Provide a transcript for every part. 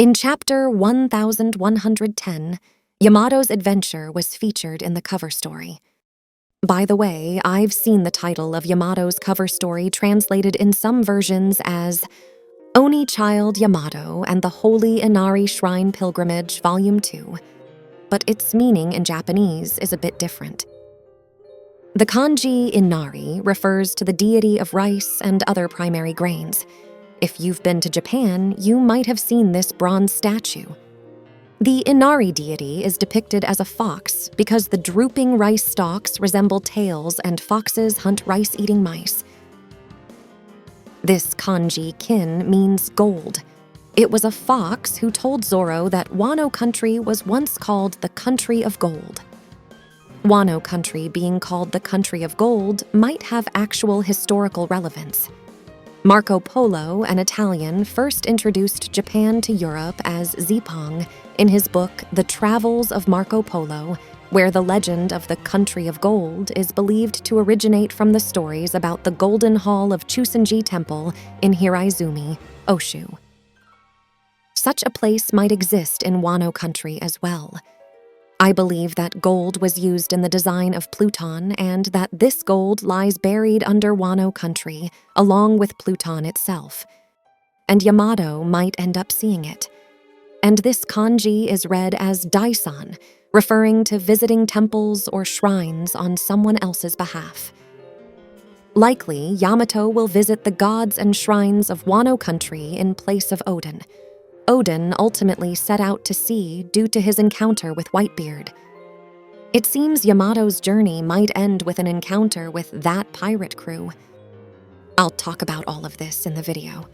In chapter 1110, Yamato's adventure was featured in the cover story. By the way, I've seen the title of Yamato's cover story translated in some versions as Oni Child Yamato and the Holy Inari Shrine Pilgrimage, Volume 2, but its meaning in Japanese is a bit different. The kanji Inari refers to the deity of rice and other primary grains. If you've been to Japan, you might have seen this bronze statue. The Inari deity is depicted as a fox because the drooping rice stalks resemble tails and foxes hunt rice-eating mice. This kanji kin means gold. It was a fox who told Zoro that Wano country was once called the Country of Gold. Wano country being called the Country of Gold might have actual historical relevance. Marco Polo, an Italian, first introduced Japan to Europe as Zipong in his book The Travels of Marco Polo, where the legend of the Country of Gold is believed to originate from the stories about the Golden Hall of Chusenji Temple in Hiraizumi, Oshu. Such a place might exist in Wano country as well. I believe that gold was used in the design of Pluton and that this gold lies buried under Wano country, along with Pluton itself. And Yamato might end up seeing it. And this kanji is read as Daisan, referring to visiting temples or shrines on someone else's behalf. Likely, Yamato will visit the gods and shrines of Wano country in place of Odin. Odin ultimately set out to sea due to his encounter with Whitebeard. It seems Yamato's journey might end with an encounter with that pirate crew. I'll talk about all of this in the video.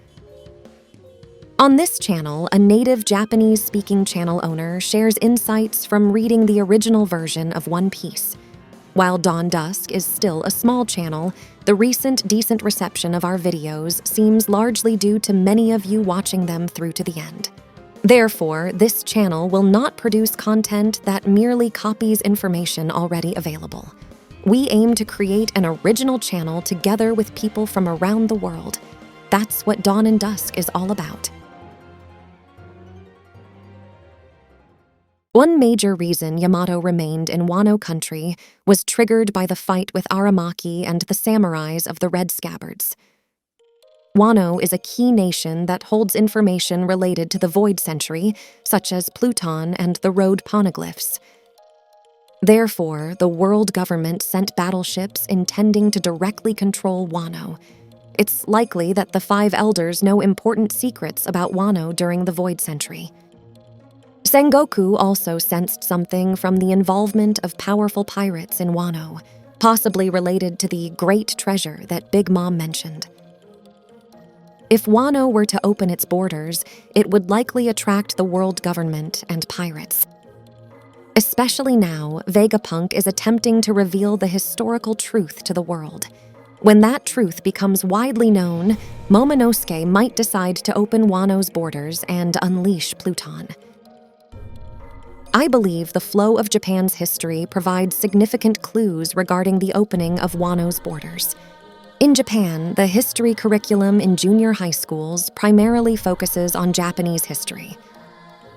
On this channel, a native Japanese-speaking channel owner shares insights from reading the original version of One Piece. While Dusk is still a small channel, the recent decent reception of our videos seems largely due to many of you watching them through to the end. Therefore, this channel will not produce content that merely copies information already available. We aim to create an original channel together with people from around the world. That's what Dawn and Dusk is all about. One major reason Yamato remained in Wano country was triggered by the fight with Aramaki and the samurais of the Red Scabbards. Wano is a key nation that holds information related to the Void Century, such as Pluton and the Road Poneglyphs. Therefore, the world government sent battleships intending to directly control Wano. It's likely that the Five Elders know important secrets about Wano during the Void Century. Sengoku also sensed something from the involvement of powerful pirates in Wano, possibly related to the great treasure that Big Mom mentioned. If Wano were to open its borders, it would likely attract the world government and pirates. Especially now, Vegapunk is attempting to reveal the historical truth to the world. When that truth becomes widely known, Momonosuke might decide to open Wano's borders and unleash Pluton. I believe the flow of Japan's history provides significant clues regarding the opening of Wano's borders. In Japan, the history curriculum in junior high schools primarily focuses on Japanese history.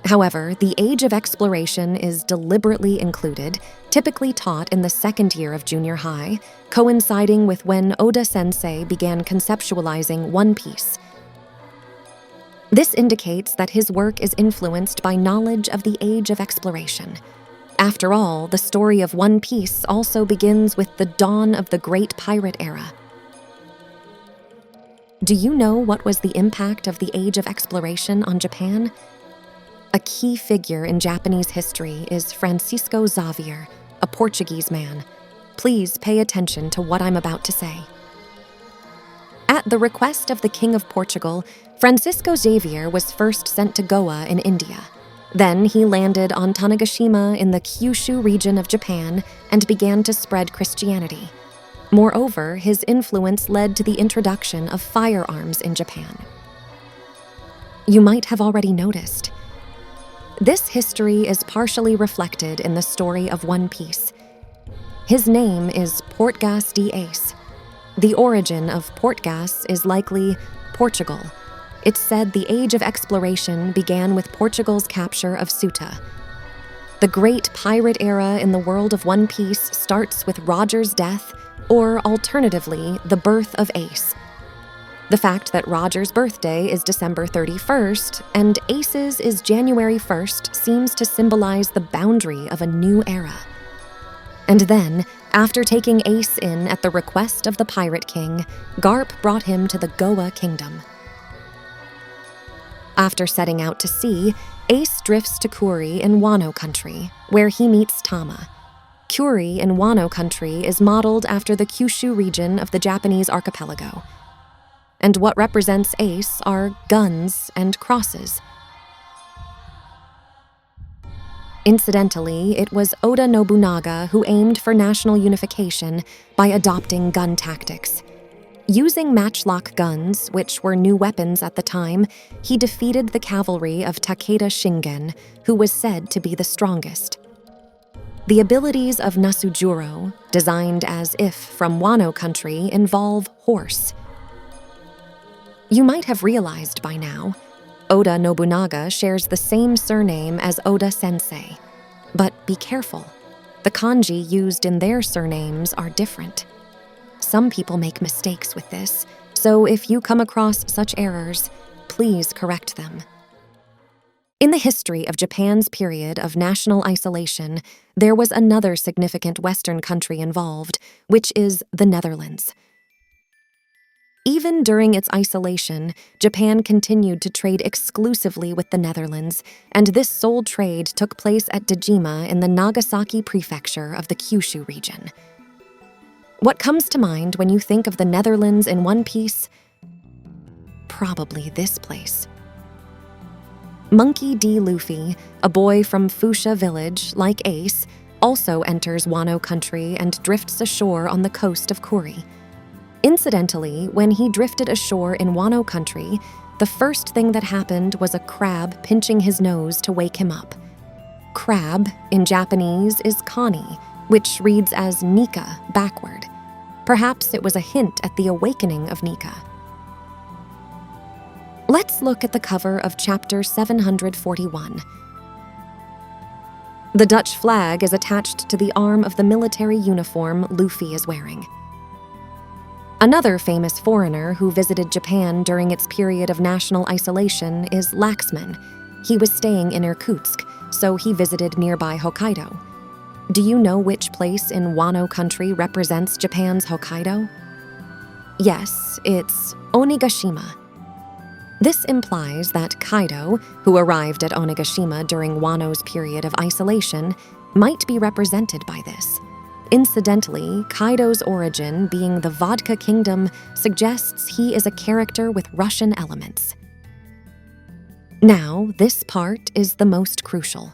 However, the Age of Exploration is deliberately included, typically taught in the second year of junior high, coinciding with when Oda-sensei began conceptualizing One Piece. This indicates that his work is influenced by knowledge of the Age of Exploration. After all, the story of One Piece also begins with the dawn of the Great Pirate Era. Do you know what was the impact of the Age of Exploration on Japan? A key figure in Japanese history is Francisco Xavier, a Portuguese man. Please pay attention to what I'm about to say. At the request of the King of Portugal, Francisco Xavier was first sent to Goa in India. Then he landed on Tanegashima in the Kyushu region of Japan and began to spread Christianity. Moreover, his influence led to the introduction of firearms in Japan. You might have already noticed. This history is partially reflected in the story of One Piece. His name is Portgas de Ace. The origin of Portgas is likely Portugal. It's said the age of exploration began with Portugal's capture of Ceuta. The great pirate era in the world of One Piece starts with Roger's death, or alternatively, the birth of Ace. The fact that Roger's birthday is December 31st and Ace's is January 1st seems to symbolize the boundary of a new era. And then, after taking Ace in at the request of the Pirate King, Garp brought him to the Goa Kingdom. After setting out to sea, Ace drifts to Kuri in Wano country, where he meets Tama. Kuri in Wano country is modeled after the Kyushu region of the Japanese archipelago. And what represents Ace are guns and crosses. Incidentally, it was Oda Nobunaga who aimed for national unification by adopting gun tactics. Using matchlock guns, which were new weapons at the time, he defeated the cavalry of Takeda Shingen, who was said to be the strongest. The abilities of Nasujuro, designed as if from Wano country, involve horse. You might have realized by now, Oda Nobunaga shares the same surname as Oda-sensei. But be careful, the kanji used in their surnames are different. Some people make mistakes with this, so if you come across such errors, please correct them. In the history of Japan's period of national isolation, there was another significant Western country involved, which is the Netherlands. Even during its isolation, Japan continued to trade exclusively with the Netherlands, and this sole trade took place at Dejima in the Nagasaki prefecture of the Kyushu region. What comes to mind when you think of the Netherlands in One Piece? Probably this place. Monkey D. Luffy, a boy from Fuchsia village, like Ace, also enters Wano country and drifts ashore on the coast of Kuri. Incidentally, when he drifted ashore in Wano country, the first thing that happened was a crab pinching his nose to wake him up. Crab, in Japanese, is kani, which reads as Nika backward. Perhaps it was a hint at the awakening of Nika. Let's look at the cover of chapter 741. The Dutch flag is attached to the arm of the military uniform Luffy is wearing. Another famous foreigner who visited Japan during its period of national isolation is Laxman. He was staying in Irkutsk, so he visited nearby Hokkaido. Do you know which place in Wano country represents Japan's Hokkaido? Yes, it's Onigashima. This implies that Kaido, who arrived at Onigashima during Wano's period of isolation, might be represented by this. Incidentally, Kaido's origin being the Vodka Kingdom suggests he is a character with Russian elements. Now, this part is the most crucial.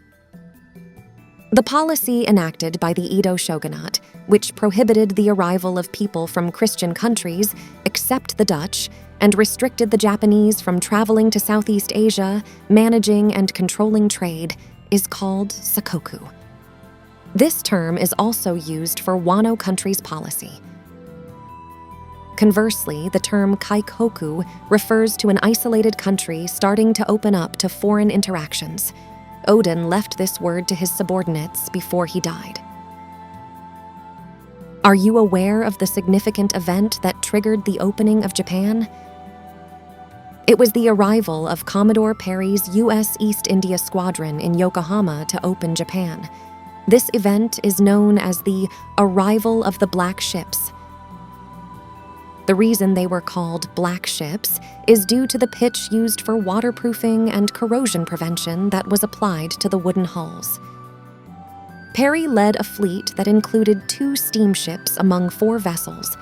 The policy enacted by the Edo shogunate, which prohibited the arrival of people from Christian countries, except the Dutch, and restricted the Japanese from traveling to Southeast Asia, managing and controlling trade, is called sakoku. This term is also used for Wano country's policy. Conversely, the term kaikoku refers to an isolated country starting to open up to foreign interactions. Odin left this word to his subordinates before he died. Are you aware of the significant event that triggered the opening of Japan? It was the arrival of Commodore Perry's U.S. East India Squadron in Yokohama to open Japan. This event is known as the Arrival of the Black Ships. The reason they were called black ships is due to the pitch used for waterproofing and corrosion prevention that was applied to the wooden hulls. Perry led a fleet that included 2 steamships among 4 vessels.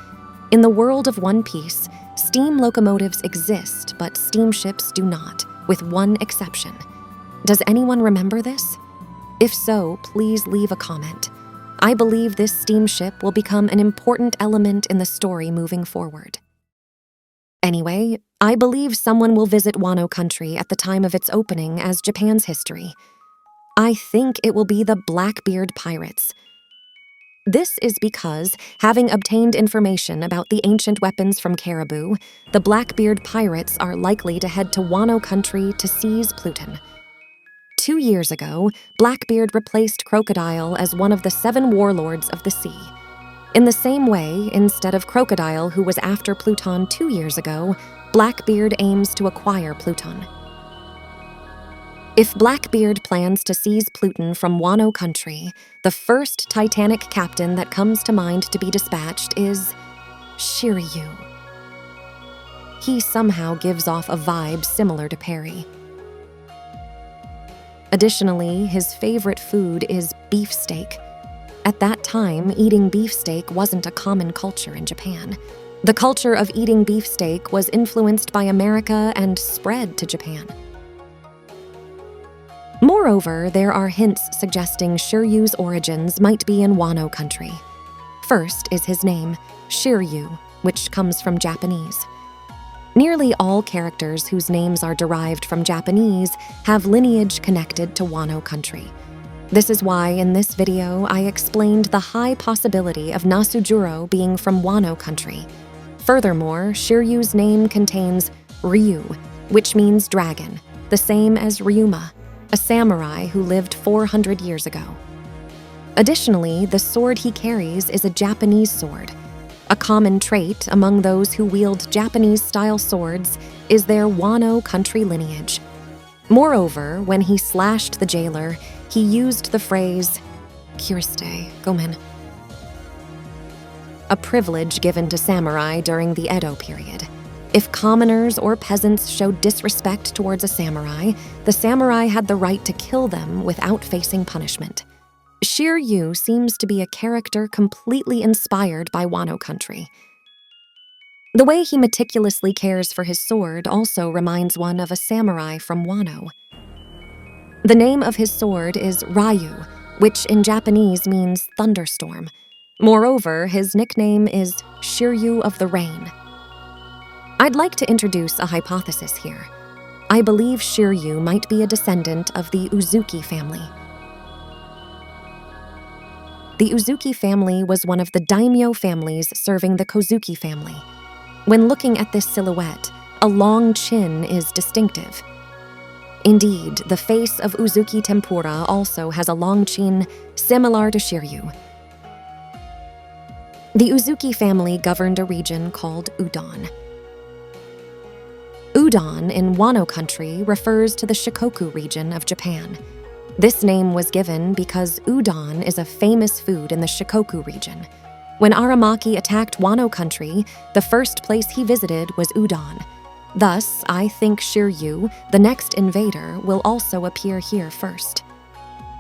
In the world of One Piece, steam locomotives exist, but steamships do not, with one exception. Does anyone remember this? If so, please leave a comment. I believe this steamship will become an important element in the story moving forward. Anyway, I believe someone will visit Wano country at the time of its opening as Japan's history. I think it will be the Blackbeard Pirates. This is because, having obtained information about the ancient weapons from Caribou, the Blackbeard Pirates are likely to head to Wano country to seize Pluton. 2 years ago, Blackbeard replaced Crocodile as one of the 7 warlords of the sea. In the same way, instead of Crocodile, who was after Pluton 2 years ago, Blackbeard aims to acquire Pluton. If Blackbeard plans to seize Pluton from Wano country, the first Titanic captain that comes to mind to be dispatched is Shiryu. He somehow gives off a vibe similar to Perry. Additionally, his favorite food is beefsteak. At that time, eating beefsteak wasn't a common culture in Japan. The culture of eating beefsteak was influenced by America and spread to Japan. Moreover, there are hints suggesting Shiryu's origins might be in Wano country. First is his name, Shiryu, which comes from Japanese. Nearly all characters whose names are derived from Japanese have lineage connected to Wano country. This is why in this video I explained the high possibility of Nasujuro being from Wano country. Furthermore, Shiryu's name contains Ryu, which means dragon, the same as Ryuma, a samurai who lived 400 years ago. Additionally, the sword he carries is a Japanese sword. A common trait among those who wield Japanese-style swords is their Wano country lineage. Moreover, when he slashed the jailer, he used the phrase, "Kiriste, gomen," a privilege given to samurai during the Edo period. If commoners or peasants showed disrespect towards a samurai, the samurai had the right to kill them without facing punishment. Shiryu seems to be a character completely inspired by Wano country. The way he meticulously cares for his sword also reminds one of a samurai from Wano. The name of his sword is Ryu, which in Japanese means thunderstorm. Moreover, his nickname is Shiryu of the Rain. I'd like to introduce a hypothesis here. I believe Shiryu might be a descendant of the Uzuki family. The Uzuki family was one of the daimyo families serving the Kozuki family. When looking at this silhouette, a long chin is distinctive. Indeed, the face of Uzuki Tempura also has a long chin, similar to Shiryu. The Uzuki family governed a region called Udon. Udon in Wano country refers to the Shikoku region of Japan. This name was given because udon is a famous food in the Shikoku region. When Aramaki attacked Wano country, the first place he visited was Udon. Thus, I think Shiryu, the next invader, will also appear here first.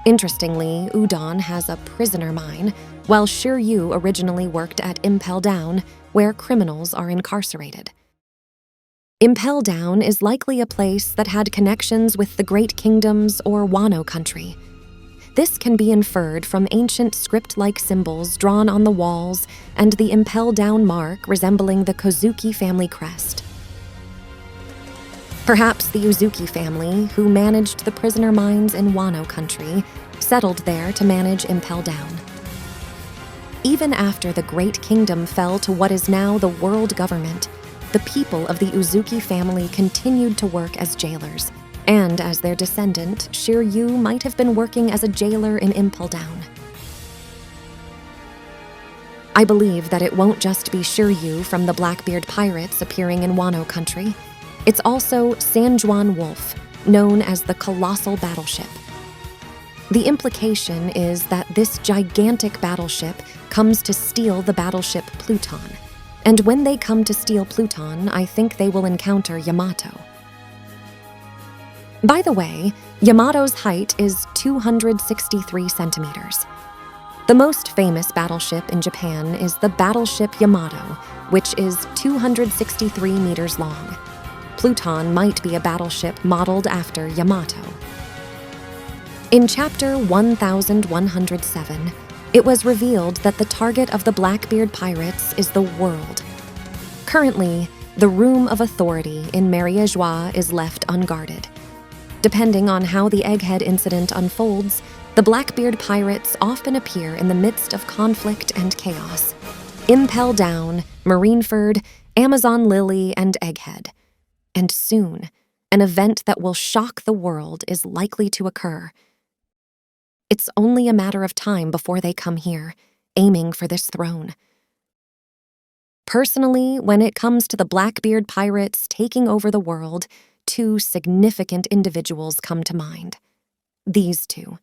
Interestingly, Udon has a prisoner mine, while Shiryu originally worked at Impel Down, where criminals are incarcerated. Impel Down is likely a place that had connections with the Great Kingdoms or Wano country. This can be inferred from ancient script-like symbols drawn on the walls and the Impel Down mark resembling the Kozuki family crest. Perhaps the Uzuki family, who managed the prisoner mines in Wano country, settled there to manage Impel Down. Even after the Great Kingdom fell to what is now the world government, the people of the Uzuki family continued to work as jailers, and as their descendant, Shiryu might have been working as a jailer in Impel Down. I believe that it won't just be Shiryu from the Blackbeard Pirates appearing in Wano country. It's also San Juan Wolf, known as the Colossal Battleship. The implication is that this gigantic battleship comes to steal the battleship Pluton. And when they come to steal Pluton, I think they will encounter Yamato. By the way, Yamato's height is 263 centimeters. The most famous battleship in Japan is the battleship Yamato, which is 263 meters long. Pluton might be a battleship modeled after Yamato. In chapter 1107, it was revealed that the target of the Blackbeard Pirates is the world. Currently, the Room of Authority in Mariejois is left unguarded. Depending on how the Egghead incident unfolds, The Blackbeard Pirates often appear in the midst of conflict and chaos. Impel Down, Marineford, Amazon Lily, and Egghead. And soon, an event that will shock the world is likely to occur. It's only a matter of time before they come here, aiming for this throne. Personally, when it comes to the Blackbeard Pirates taking over the world, 2 significant individuals come to mind. These 2.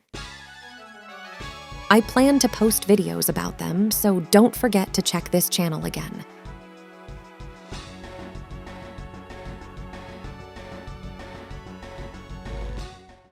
I plan to post videos about them, so don't forget to check this channel again.